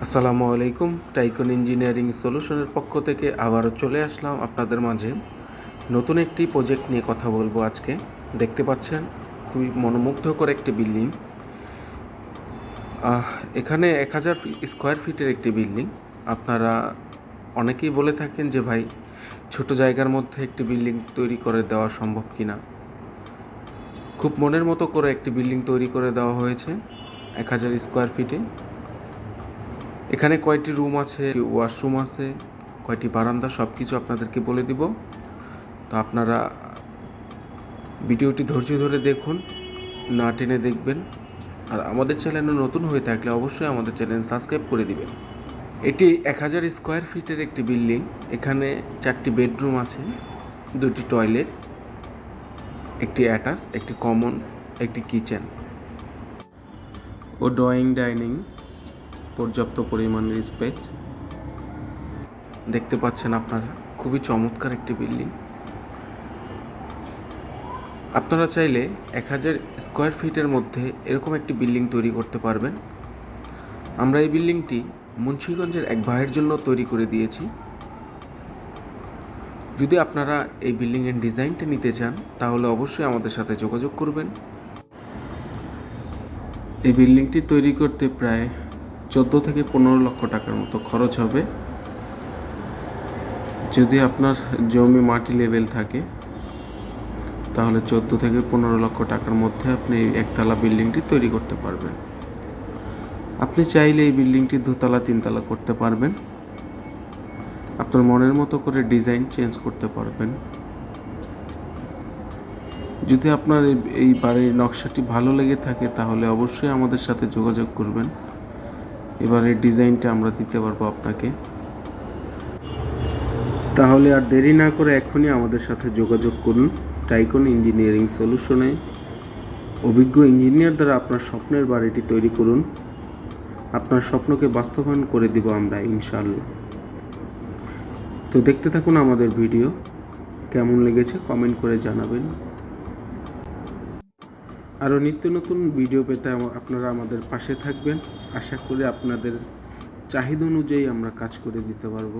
আসসালামু আলাইকুম। Tycoon engineering সলিউশনের পক্ষ থেকে আবারও চলে আসলাম আপনাদের মাঝে নতুন একটি প্রজেক্ট নিয়ে কথা বলবো আজকে। দেখতে পাচ্ছেন খুবই মনোমুগ্ধকর একটি বিল্ডিং। এখানে 1000 স্কোয়ার ফিটের একটি বিল্ডিং। আপনারা অনেকেই বলে থাকেন যে ভাই ছোট জায়গার মধ্যে একটি বিল্ডিং তৈরি করে দেওয়া সম্ভব কিনা। খুব মনের মতো করে একটি বিল্ডিং তৈরি করে দেওয়া হয়েছে 1000 স্কোয়ার ফিটে। এখানে কয়টি রুম আছে, ওয়াশরুম আছে, কয়টি বারান্দা, সব কিছু আপনাদেরকে বলে দিব। তো আপনারা ভিডিওটি ধৈর্য ধরে দেখুন, না টেনে দেখবেন। আর আমাদের চ্যানেলে নতুন হয়ে থাকলে অবশ্যই আমাদের চ্যানেল সাবস্ক্রাইব করে দিবেন। এটি 1000 স্কোয়ার ফিটের একটি বিল্ডিং। এখানে 4টি বেডরুম আছে, 2টি টয়লেট, একটি অ্যাটাচ, একটি কমন, একটি কিচেন ও ড্রয়িং ডাইনিং, পর্যাপ্ত পরিমাণের স্পেস। দেখতে পাচ্ছেন আপনারা, খুবই চমৎকার একটি বিল্ডিং। আপনারা চাইলে 1000 স্কোয়ার ফিটের মধ্যে এরকম একটি বিল্ডিং তৈরি করতে পারবেন। আমরা এই বিল্ডিংটি মুন্সিগঞ্জের এক ভাইয়ের জন্য তৈরি করে দিয়েছি। যদি আপনারা এই বিল্ডিংয়ের ডিজাইনটা নিতে চান তাহলে অবশ্যই আমাদের সাথে যোগাযোগ করবেন। এই বিল্ডিংটি তৈরি করতে প্রায় 14 থেকে 15 লক্ষ টাকার মতো খরচ হবে। যদি আপনার জমি মাটি লেভেল থাকে তাহলে 14 থেকে 15 লক্ষ টাকার মধ্যে আপনি এই একতলা বিল্ডিংটি তৈরি করতে পারবেন। আপনি চাইলে এই বিল্ডিংটি 2 তলা 3 তলা করতে পারবেন। আপনার মনের মতো করে ডিজাইন চেঞ্জ করতে পারবেন। যদি আপনার এই বাড়ির নকশাটি ভালো লেগে থাকে তাহলে অবশ্যই আমাদের সাথে যোগাযোগ করবেন। এবারের ডিজাইনটা আমরা দিতে পারবো আপনাকে। তাহলে আর দেরি না করে এখনই আমাদের সাথে যোগাযোগ করুন। টাইকন ইঞ্জিনিয়ারিং সলিউশনে অভিজ্ঞ ইঞ্জিনিয়ার দ্বারা আপনার স্বপ্নের বাড়িটি তৈরি করুন। আপনার স্বপ্নকে বাস্তবায়ন করে দিব আমরা ইনশাআল্লাহ। তো দেখতে থাকুন আমাদের ভিডিও। কেমন লেগেছে কমেন্ট করে জানাবেন। আরও নিত্য নতুন ভিডিও পেতে আপনারা আমাদের পাশে থাকবেন। আশা করি আপনাদের চাহিদা অনুযায়ী আমরা কাজ করে দিতে পারবো।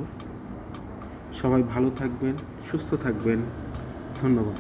সবাই ভালো থাকবেন, সুস্থ থাকবেন। ধন্যবাদ।